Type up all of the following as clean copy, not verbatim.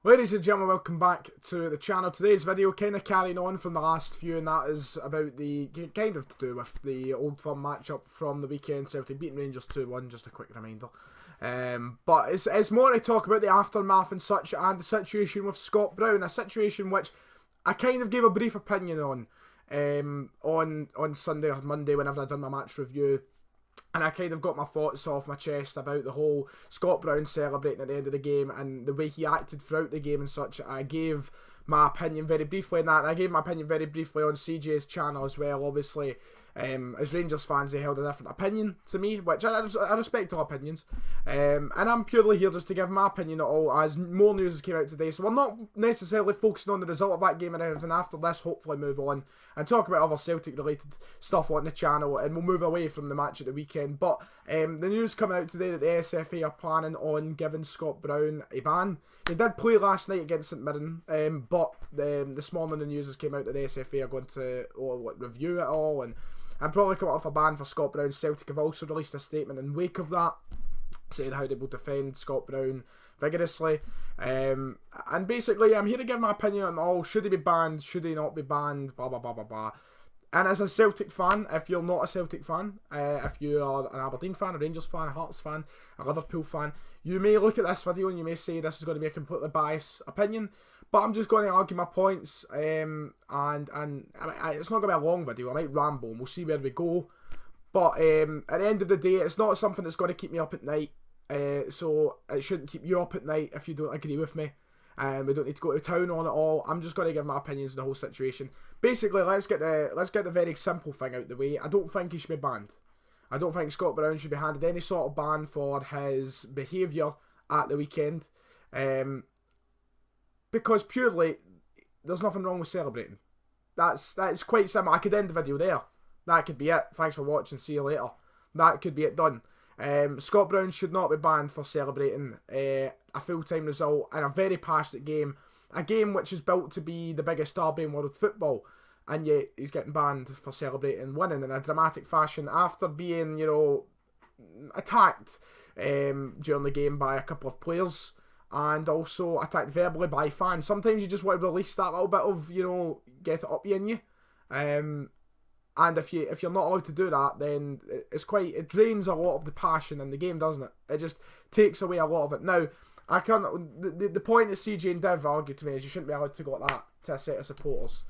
Ladies and gentlemen, welcome back to the channel. Today's video kind of carrying on from the last few, and that is about the kind of to do with the Old Firm matchup from the weekend. Celtic beating Rangers 2-1, just a quick reminder. But it's more to talk about the aftermath and such, and the situation with Scott Brown, a situation which I kind of gave a brief opinion on Sunday or Monday whenever I done my match review. And I kind of got my thoughts off my chest about the whole Scott Brown celebrating at the end of the game and the way he acted throughout the game and such. I gave my opinion very briefly on that. And I gave my opinion very briefly on CJ's channel as well. Obviously, as Rangers fans, they held a different opinion to me, which I respect all opinions. And I'm purely here just to give my opinion at all, as more news came out today. So we're not necessarily focusing on the result of that game and everything. After this, hopefully move on and talk about other Celtic related stuff on the channel, and we'll move away from the match at the weekend. But the news coming out today that the SFA are planning on giving Scott Brown a ban. He did play last night against St Mirren, but this morning the news has came out that the SFA are going to review it all and probably come up with a ban for Scott Brown. Celtic have also released a statement in wake of that, saying how they will defend Scott Brown vigorously. And basically, I'm here to give my opinion on all. Should he be banned? Should he not be banned? Blah, blah, blah, blah, blah. And as a Celtic fan, if you're not a Celtic fan, if you are an Aberdeen fan, a Rangers fan, a Hearts fan, a Liverpool fan, you may look at this video and you may say this is going to be a completely biased opinion, but I'm just going to argue my points, and it's not going to be a long video. I might ramble and we'll see where we go. But at the end of the day, it's not something that's going to keep me up at night, so it shouldn't keep you up at night if you don't agree with me. We don't need to go to town on it all. I'm just going to give my opinions on the whole situation. Basically, let's get the very simple thing out the way. I don't think he should be banned. I don't think Scott Brown should be handed any sort of ban for his behaviour at the weekend, because purely there's nothing wrong with celebrating. That's quite simple. I could end the video there. That could be it. Thanks for watching. See you later. That could be it done. Scott Brown should not be banned for celebrating a full-time result in a very passionate game. A game which is built to be the biggest derby in world football. And yet he's getting banned for celebrating winning in a dramatic fashion after being, attacked during the game by a couple of players. And also attacked verbally by fans. Sometimes you just want to release that little bit of, get it up you in you. And if you're not allowed to do that, then it drains a lot of the passion in the game, doesn't it? It just takes away a lot of it. Now, the point that CJ and Div argued to me is you shouldn't be allowed to go like that to a set of supporters,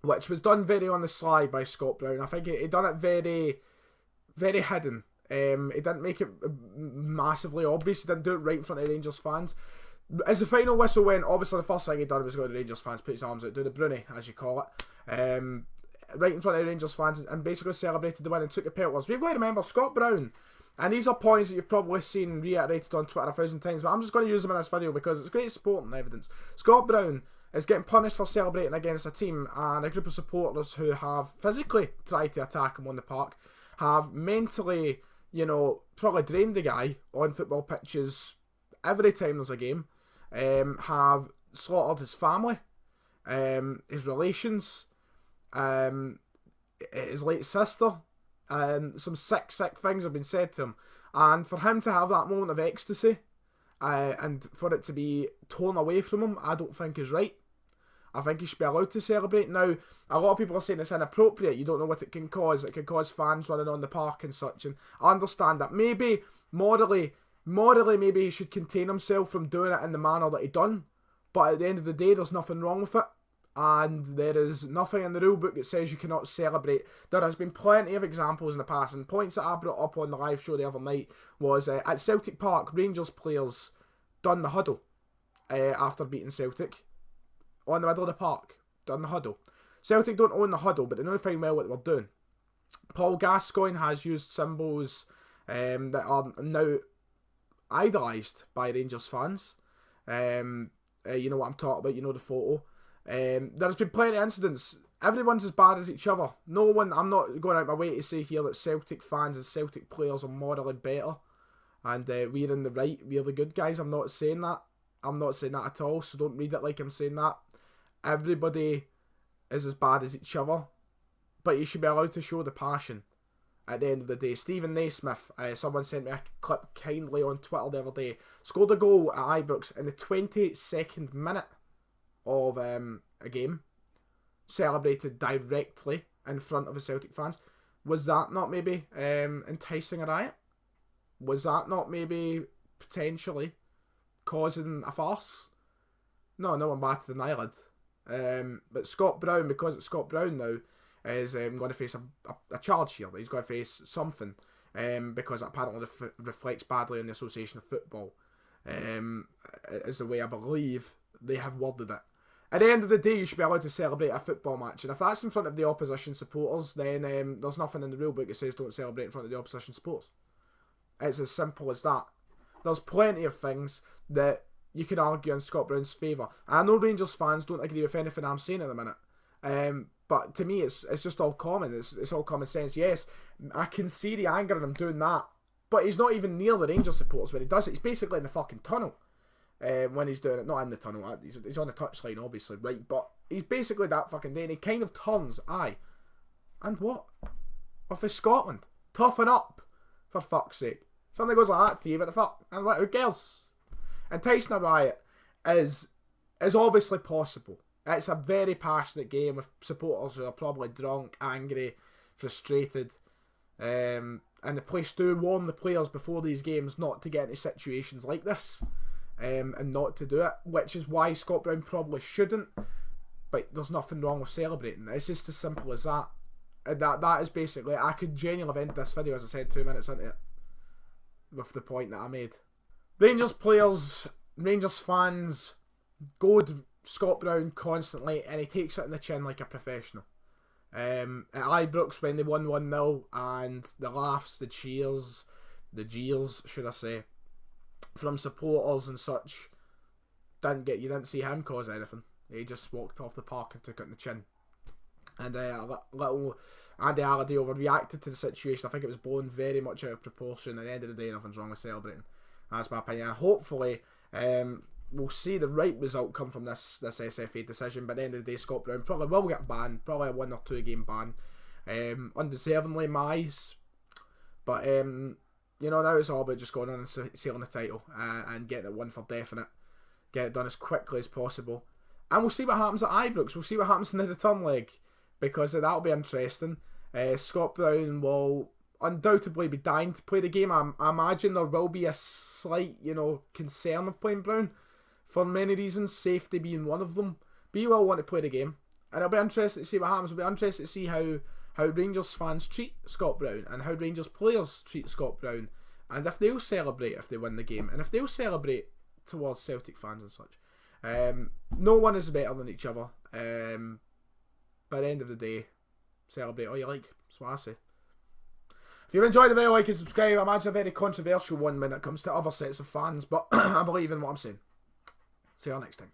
which was done very on the sly by Scott Brown. I think he done it very, very hidden. He didn't make it massively obvious. He didn't do it right in front of Rangers fans. As the final whistle went, obviously the first thing he done was go to Rangers fans, put his arms out, do the Bruni, as you call it. Right in front of Rangers fans, and basically celebrated the win and took the pelters. We've got to remember Scott Brown, and these are points that you've probably seen reiterated on Twitter 1,000 times, but I'm just going to use them in this video because it's great supporting evidence. Scott Brown is getting punished for celebrating against a team and a group of supporters who have physically tried to attack him on the park, have mentally, probably drained the guy on football pitches every time there's a game, have slaughtered his family, his relations, his late sister, some sick things have been said to him, and for him to have that moment of ecstasy, and for it to be torn away from him, I don't think is right. I think he should be allowed to celebrate. Now, a lot of people are saying it's inappropriate. You don't know what it can cause. It can cause fans running on the park and such, and I understand that. Maybe morally, maybe he should contain himself from doing it in the manner that he done. But at the end of the day, there's nothing wrong with it. And there is nothing in the rule book that says you cannot celebrate. There has been plenty of examples in the past, and points that I brought up on the live show the other night was at Celtic Park, Rangers players done the huddle after beating Celtic on the middle of the park, done the huddle. Celtic don't own the huddle, but they know fine well what they were doing. Paul Gascoigne has used symbols that are now idolised by Rangers fans. You know what I'm talking about, you know the photo. There's been plenty of incidents. Everyone's as bad as each other. No one, I'm not going out my way to say here that Celtic fans and Celtic players are morally better and we're in the right, we're the good guys. I'm not saying that. I'm not saying that at all, so don't read it like I'm saying that. Everybody is as bad as each other, but you should be allowed to show the passion. at the end of the day. Stephen Naismith, someone sent me a clip kindly on Twitter the other day, scored a goal at Ibrox in the 22nd minute of a game, celebrated directly in front of the Celtic fans. Was that not maybe enticing a riot? Was that not maybe potentially causing a farce? No one batted an eyelid. But Scott Brown, because it's Scott Brown now, is going to face a charge here. He's going to face something because it apparently reflects badly on the Association of Football. Is the way I believe they have worded it. At the end of the day, you should be allowed to celebrate a football match, and if that's in front of the opposition supporters, then there's nothing in the rule book that says don't celebrate in front of the opposition supporters. It's as simple as that. There's plenty of things that you can argue in Scott Brown's favour. I know Rangers fans don't agree with anything I'm saying at the minute, but to me it's just all common. It's all common sense. Yes, I can see the anger in him doing that, but he's not even near the Rangers supporters when he does it. He's basically in the fucking tunnel when he's doing it. Not in the tunnel, he's on the touchline obviously, right? But he's basically that fucking day, and he kind of turns, aye. And what? Off is Scotland. Toughen up, for fuck's sake. Something goes like that to you, what the fuck? And what, who cares? Enticing a riot is obviously possible. It's a very passionate game with supporters who are probably drunk, angry, frustrated. And the police do warn the players before these games not to get into situations like this. And not to do it. Which is why Scott Brown probably shouldn't. But there's nothing wrong with celebrating. It's just as simple as that. And that is basically, I could genuinely have ended this video, as I said, 2 minutes into it, with the point that I made. Rangers players, Rangers fans goad Scott Brown constantly, and he takes it in the chin like a professional. At Ibrox when they won 1-0, and the laughs, the cheers, the jeers, should I say, from supporters and such, you didn't see him cause anything. He just walked off the park and took it in the chin. And little Andy Halliday overreacted to the situation. I think it was blown very much out of proportion. At the end of the day, nothing's wrong with celebrating. That's my opinion. And hopefully, we'll see the right result come from this SFA decision. But at the end of the day, Scott Brown probably will get banned. Probably a 1 or 2 game ban. Undeservingly, my eyes. But, now it's all about just going on and sealing the title. And getting it one for definite. Get it done as quickly as possible. And we'll see what happens at Ibrox. We'll see what happens in the return leg. Because that'll be interesting. Scott Brown will undoubtedly be dying to play the game. I imagine there will be a slight, concern of playing Brown for many reasons, safety being one of them. But he will want to play the game, and it'll be interesting to see what happens. It'll be interesting to see how Rangers fans treat Scott Brown and how Rangers players treat Scott Brown, and if they'll celebrate if they win the game, and if they'll celebrate towards Celtic fans and such. No one is better than each other. By the end of the day, celebrate all you like. That's what I say. If you've enjoyed the video, like and subscribe. I imagine a very controversial one when it comes to other sets of fans, but I believe in what I'm saying. See you all next time.